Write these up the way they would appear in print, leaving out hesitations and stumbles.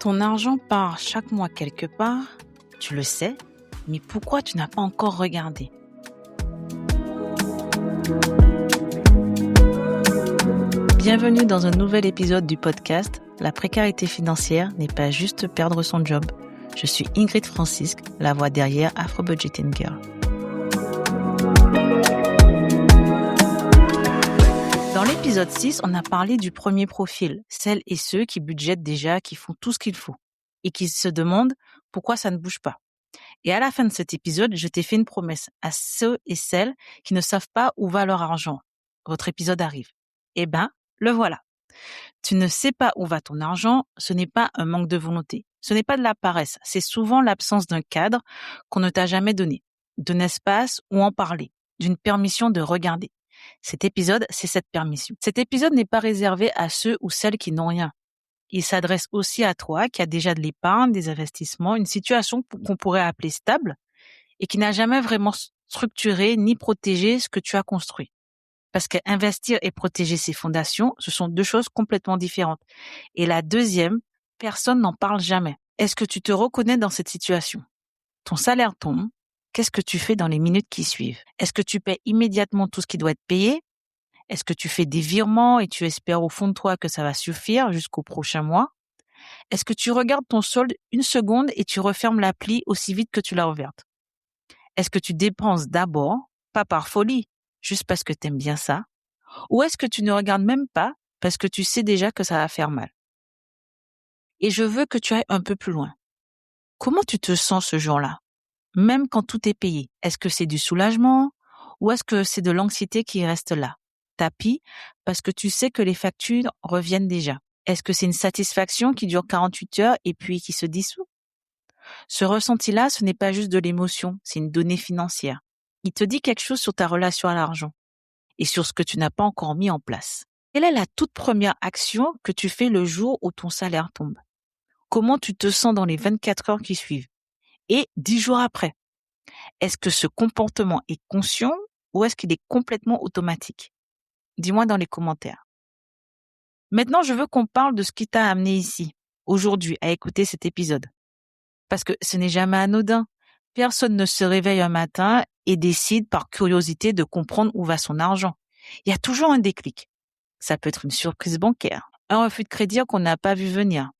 Ton argent part chaque mois quelque part, tu le sais, mais pourquoi tu n'as pas encore regardé? Bienvenue dans un nouvel épisode du podcast « La précarité financière n'est pas juste perdre son job ». Je suis Ingrid Francisque, la voix derrière Afro Budgeting Girl. Dans l'épisode 6, on a parlé du premier profil, celles et ceux qui budgètent déjà, qui font tout ce qu'il faut et qui se demandent pourquoi ça ne bouge pas. Et à la fin de cet épisode, je t'ai fait une promesse à ceux et celles qui ne savent pas où va leur argent. Votre épisode arrive. Eh ben, le voilà. Tu ne sais pas où va ton argent, ce n'est pas un manque de volonté. Ce n'est pas de la paresse, c'est souvent l'absence d'un cadre qu'on ne t'a jamais donné, d'un espace où en parler, d'une permission de regarder. Cet épisode, c'est cette permission. Cet épisode n'est pas réservé à ceux ou celles qui n'ont rien. Il s'adresse aussi à toi qui as déjà de l'épargne, des investissements, une situation qu'on pourrait appeler stable et qui n'a jamais vraiment structuré ni protégé ce que tu as construit. Parce qu'investir et protéger ses fondations, ce sont deux choses complètement différentes. Et la deuxième, personne n'en parle jamais. Est-ce que tu te reconnais dans cette situation? Ton salaire tombe. Qu'est-ce que tu fais dans les minutes qui suivent? Est-ce que tu paies immédiatement tout ce qui doit être payé? Est-ce que tu fais des virements et tu espères au fond de toi que ça va suffire jusqu'au prochain mois? Est-ce que tu regardes ton solde une seconde et tu refermes l'appli aussi vite que tu l'as ouverte? Est-ce que tu dépenses d'abord, pas par folie, juste parce que t'aimes bien ça? Ou est-ce que tu ne regardes même pas parce que tu sais déjà que ça va faire mal? Et je veux que tu ailles un peu plus loin. Comment tu te sens ce jour-là? Même quand tout est payé, est-ce que c'est du soulagement ou est-ce que c'est de l'anxiété qui reste là, tapis, parce que tu sais que les factures reviennent déjà? Est-ce que c'est une satisfaction qui dure 48 heures et puis qui se dissout? Ce ressenti-là, ce n'est pas juste de l'émotion, c'est une donnée financière. Il te dit quelque chose sur ta relation à l'argent et sur ce que tu n'as pas encore mis en place. Quelle est la toute première action que tu fais le jour où ton salaire tombe? Comment tu te sens dans les 24 heures qui suivent? Et 10 jours après? Est-ce que ce comportement est conscient ou est-ce qu'il est complètement automatique? Dis-moi dans les commentaires. Maintenant, je veux qu'on parle de ce qui t'a amené ici, aujourd'hui, à écouter cet épisode. Parce que ce n'est jamais anodin. Personne ne se réveille un matin et décide par curiosité de comprendre où va son argent. Il y a toujours un déclic. Ça peut être une surprise bancaire, un refus de crédit qu'on n'a pas vu venir,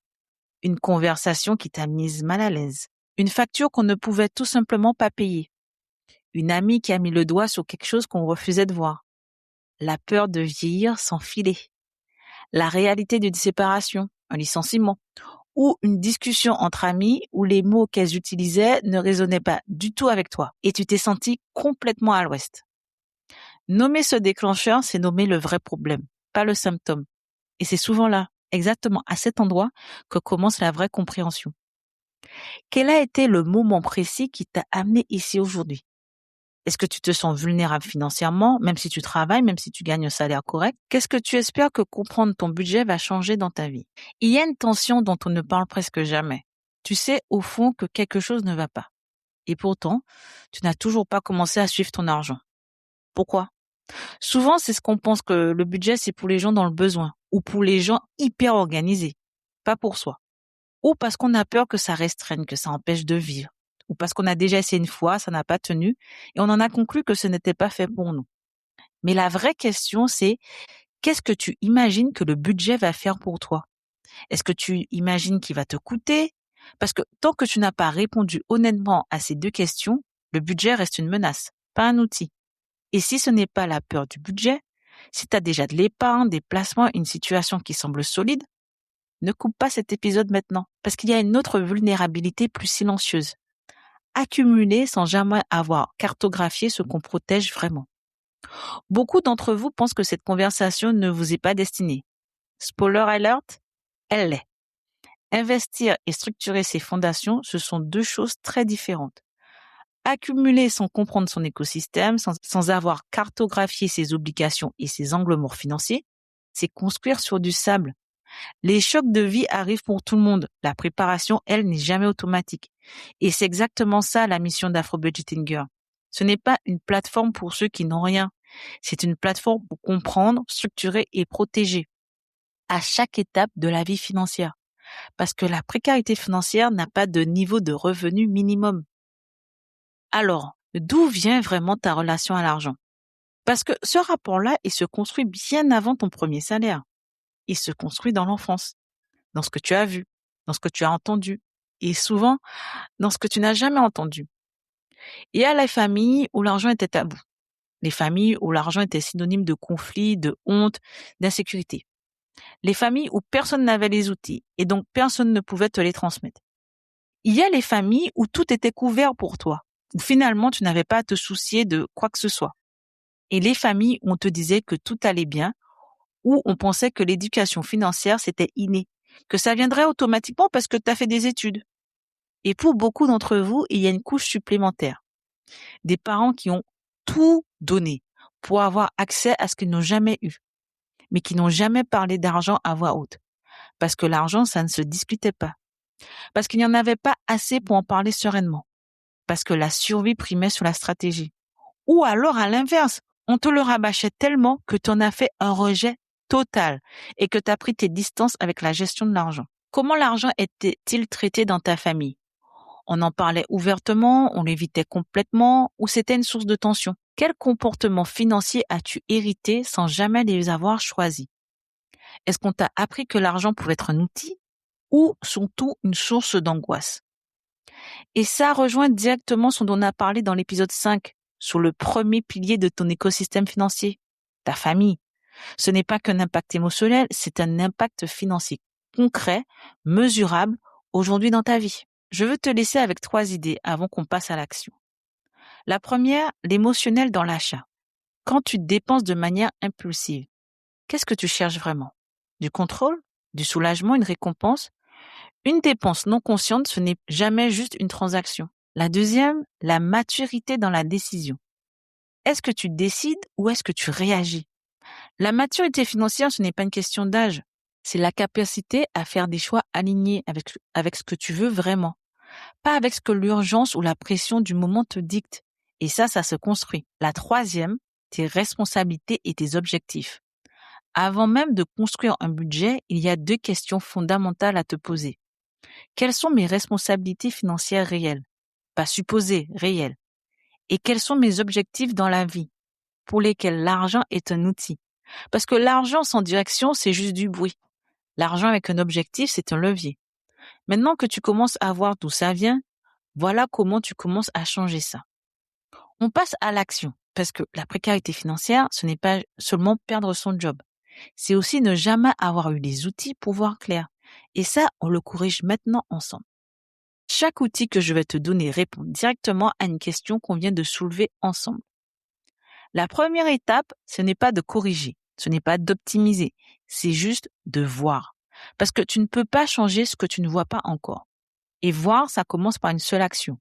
une conversation qui t'a mise mal à l'aise, une facture qu'on ne pouvait tout simplement pas payer, une amie qui a mis le doigt sur quelque chose qu'on refusait de voir, la peur de vieillir sans filer, la réalité d'une séparation, un licenciement, ou une discussion entre amis où les mots qu'elles utilisaient ne résonnaient pas du tout avec toi et tu t'es senti complètement à l'ouest. Nommer ce déclencheur, c'est nommer le vrai problème, pas le symptôme. Et c'est souvent là, exactement à cet endroit, que commence la vraie compréhension. Quel a été le moment précis qui t'a amené ici aujourd'hui? Est-ce que tu te sens vulnérable financièrement, même si tu travailles, même si tu gagnes un salaire correct? Qu'est-ce que tu espères que comprendre ton budget va changer dans ta vie? Il y a une tension dont on ne parle presque jamais. Tu sais au fond que quelque chose ne va pas. Et pourtant, tu n'as toujours pas commencé à suivre ton argent. Pourquoi? Souvent, c'est ce qu'on pense que le budget, c'est pour les gens dans le besoin ou pour les gens hyper organisés, pas pour soi. Ou parce qu'on a peur que ça restreigne, que ça empêche de vivre. Ou parce qu'on a déjà essayé une fois, ça n'a pas tenu, et on en a conclu que ce n'était pas fait pour nous. Mais la vraie question, c'est qu'est-ce que tu imagines que le budget va faire pour toi? Est-ce que tu imagines qu'il va te coûter? Parce que tant que tu n'as pas répondu honnêtement à ces deux questions, le budget reste une menace, pas un outil. Et si ce n'est pas la peur du budget, si tu as déjà de l'épargne, des placements, une situation qui semble solide, ne coupe pas cet épisode maintenant, parce qu'il y a une autre vulnérabilité plus silencieuse. Accumuler sans jamais avoir cartographié ce qu'on protège vraiment. Beaucoup d'entre vous pensent que cette conversation ne vous est pas destinée. Spoiler alert, elle l'est. Investir et structurer ses fondations, ce sont deux choses très différentes. Accumuler sans comprendre son écosystème, sans avoir cartographié ses obligations et ses angles morts financiers, c'est construire sur du sable. Les chocs de vie arrivent pour tout le monde. La préparation, elle, n'est jamais automatique. Et c'est exactement ça la mission d'Afro Budgeting Girl. Ce n'est pas une plateforme pour ceux qui n'ont rien. C'est une plateforme pour comprendre, structurer et protéger à chaque étape de la vie financière. Parce que la précarité financière n'a pas de niveau de revenu minimum. Alors, d'où vient vraiment ta relation à l'argent? Parce que ce rapport-là, il se construit bien avant ton premier salaire. Il se construit dans l'enfance, dans ce que tu as vu, dans ce que tu as entendu, et souvent dans ce que tu n'as jamais entendu. Il y a les familles où l'argent était tabou. Les familles où l'argent était synonyme de conflit, de honte, d'insécurité. Les familles où personne n'avait les outils et donc personne ne pouvait te les transmettre. Il y a les familles où tout était couvert pour toi, où finalement tu n'avais pas à te soucier de quoi que ce soit. Et les familles où on te disait que tout allait bien, où on pensait que l'éducation financière c'était inné, que ça viendrait automatiquement parce que tu as fait des études. Et pour beaucoup d'entre vous, il y a une couche supplémentaire. Des parents qui ont tout donné pour avoir accès à ce qu'ils n'ont jamais eu, mais qui n'ont jamais parlé d'argent à voix haute. Parce que l'argent, ça ne se discutait pas. Parce qu'il n'y en avait pas assez pour en parler sereinement. Parce que la survie primait sur la stratégie. Ou alors, à l'inverse, on te le rabâchait tellement que tu en as fait un rejet total et que tu as pris tes distances avec la gestion de l'argent. Comment l'argent était-il traité dans ta famille? On en parlait ouvertement, on l'évitait complètement, ou c'était une source de tension? Quel comportement financier as-tu hérité sans jamais les avoir choisis? Est-ce qu'on t'a appris que l'argent pouvait être un outil ou surtout une source d'angoisse? Et ça rejoint directement ce dont on a parlé dans l'épisode 5, sur le premier pilier de ton écosystème financier, ta famille. Ce n'est pas qu'un impact émotionnel, c'est un impact financier concret, mesurable, aujourd'hui dans ta vie. Je veux te laisser avec 3 idées avant qu'on passe à l'action. La première, l'émotionnel dans l'achat. Quand tu dépenses de manière impulsive, qu'est-ce que tu cherches vraiment? Du contrôle? Du soulagement? Une récompense? Une dépense non consciente, ce n'est jamais juste une transaction. La deuxième, la maturité dans la décision. Est-ce que tu décides ou est-ce que tu réagis? La maturité financière, ce n'est pas une question d'âge. C'est la capacité à faire des choix alignés avec ce que tu veux vraiment. Pas avec ce que l'urgence ou la pression du moment te dicte. Et ça se construit. La troisième, tes responsabilités et tes objectifs. Avant même de construire un budget, il y a 2 questions fondamentales à te poser. Quelles sont mes responsabilités financières réelles? Pas supposées, réelles. Et quels sont mes objectifs dans la vie, pour lesquels l'argent est un outil? Parce que l'argent sans direction, c'est juste du bruit. L'argent avec un objectif, c'est un levier. Maintenant que tu commences à voir d'où ça vient, voilà comment tu commences à changer ça. On passe à l'action, parce que la précarité financière, ce n'est pas seulement perdre son job. C'est aussi ne jamais avoir eu les outils pour voir clair. Et ça, on le corrige maintenant ensemble. Chaque outil que je vais te donner répond directement à une question qu'on vient de soulever ensemble. La première étape, ce n'est pas de corriger, ce n'est pas d'optimiser, c'est juste de voir. Parce que tu ne peux pas changer ce que tu ne vois pas encore. Et voir, ça commence par une seule action.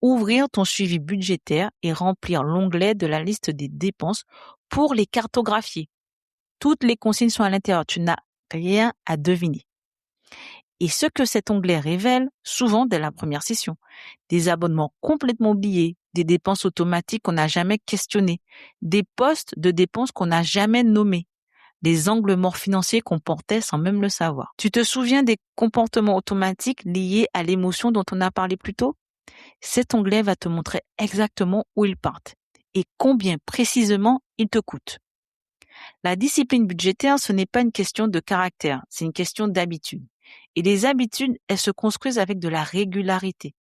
Ouvrir ton suivi budgétaire et remplir l'onglet de la liste des dépenses pour les cartographier. Toutes les consignes sont à l'intérieur, tu n'as rien à deviner. Et ce que cet onglet révèle, souvent dès la première session, des abonnements complètement oubliés, des dépenses automatiques qu'on n'a jamais questionnées, des postes de dépenses qu'on n'a jamais nommés, des angles morts financiers qu'on portait sans même le savoir. Tu te souviens des comportements automatiques liés à l'émotion dont on a parlé plus tôt? Cet onglet va te montrer exactement où ils partent et combien précisément ils te coûtent. La discipline budgétaire, ce n'est pas une question de caractère, c'est une question d'habitude. Et les habitudes, elles se construisent avec de la régularité,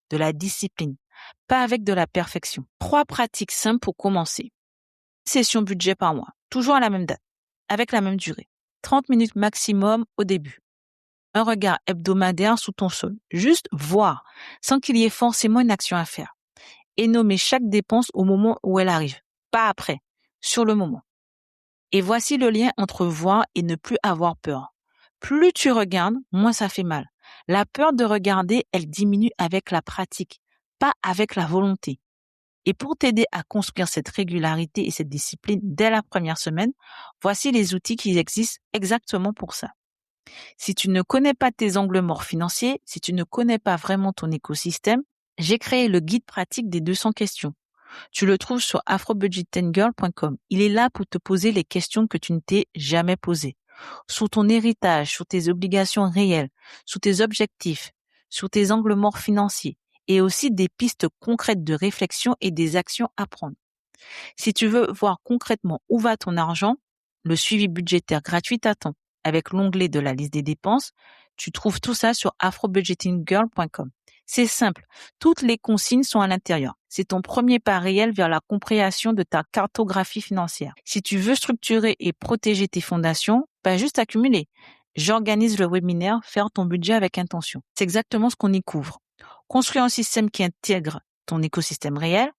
de la discipline, pas avec de la perfection. 3 pratiques simples pour commencer. Session budget par mois, toujours à la même date, avec la même durée. 30 minutes maximum au début. Un regard hebdomadaire sous ton sol, juste voir, sans qu'il y ait forcément une action à faire. Et nommer chaque dépense au moment où elle arrive, pas après, sur le moment. Et voici le lien entre voir et ne plus avoir peur. Plus tu regardes, moins ça fait mal. La peur de regarder, elle diminue avec la pratique, pas avec la volonté. Et pour t'aider à construire cette régularité et cette discipline dès la première semaine, voici les outils qui existent exactement pour ça. Si tu ne connais pas tes angles morts financiers, si tu ne connais pas vraiment ton écosystème, j'ai créé le guide pratique des 200 questions. Tu le trouves sur afrobudgetingirl.com. Il est là pour te poser les questions que tu ne t'es jamais posées, sur ton héritage, sur tes obligations réelles, sur tes objectifs, sur tes angles morts financiers et aussi des pistes concrètes de réflexion et des actions à prendre. Si tu veux voir concrètement où va ton argent, le suivi budgétaire gratuit t'attend. Avec l'onglet de la liste des dépenses, tu trouves tout ça sur afrobudgetinggirl.com. C'est simple, toutes les consignes sont à l'intérieur. C'est ton premier pas réel vers la compréhension de ta cartographie financière. Si tu veux structurer et protéger tes fondations, pas juste accumuler. J'organise le webinaire Faire ton budget avec intention. C'est exactement ce qu'on y couvre. Construire un système qui intègre ton écosystème réel,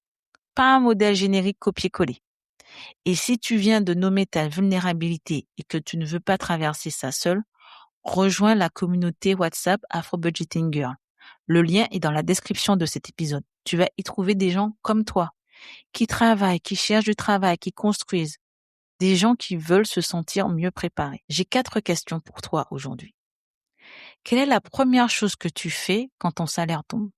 pas un modèle générique copié-collé. Et si tu viens de nommer ta vulnérabilité et que tu ne veux pas traverser ça seul, rejoins la communauté WhatsApp Afro Budgeting Girl. Le lien est dans la description de cet épisode. Tu vas y trouver des gens comme toi, qui travaillent, qui cherchent du travail, qui construisent, des gens qui veulent se sentir mieux préparés. J'ai 4 questions pour toi aujourd'hui. Quelle est la première chose que tu fais quand ton salaire tombe?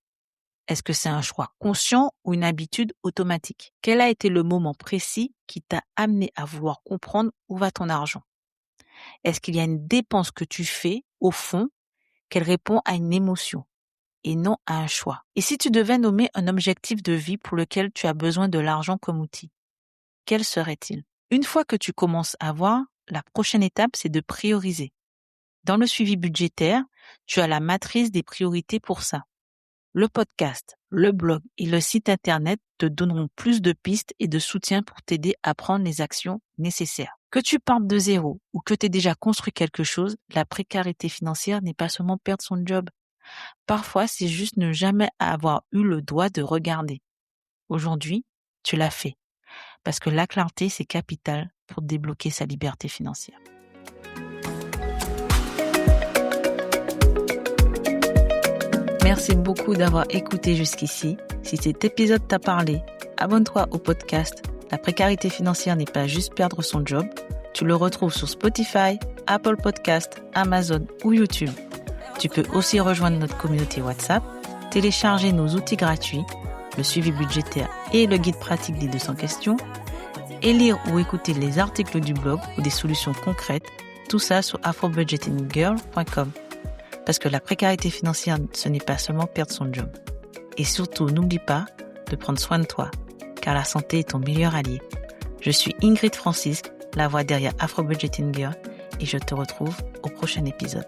Est-ce que c'est un choix conscient ou une habitude automatique? Quel a été le moment précis qui t'a amené à vouloir comprendre où va ton argent? Est-ce qu'il y a une dépense que tu fais, au fond, qu'elle répond à une émotion et non à un choix? Et si tu devais nommer un objectif de vie pour lequel tu as besoin de l'argent comme outil, quel serait-il? Une fois que tu commences à voir, la prochaine étape, c'est de prioriser. Dans le suivi budgétaire, tu as la matrice des priorités pour ça. Le podcast, le blog et le site internet te donneront plus de pistes et de soutien pour t'aider à prendre les actions nécessaires. Que tu partes de zéro ou que tu aies déjà construit quelque chose, la précarité financière n'est pas seulement perdre son job. Parfois, c'est juste ne jamais avoir eu le droit de regarder. Aujourd'hui, tu l'as fait. Parce que la clarté, c'est capital pour débloquer sa liberté financière. Merci beaucoup d'avoir écouté jusqu'ici. Si cet épisode t'a parlé, abonne-toi au podcast. La précarité financière n'est pas juste perdre son job. Tu le retrouves sur Spotify, Apple Podcasts, Amazon ou YouTube. Tu peux aussi rejoindre notre communauté WhatsApp, télécharger nos outils gratuits, le suivi budgétaire et le guide pratique des 200 questions, et lire ou écouter les articles du blog ou des solutions concrètes, tout ça sur afrobudgetinggirl.com. Parce que la précarité financière, ce n'est pas seulement perdre son job. Et surtout, n'oublie pas de prendre soin de toi, car la santé est ton meilleur allié. Je suis Ingrid Francisque, la voix derrière Afro Budgeting Girl, et je te retrouve au prochain épisode.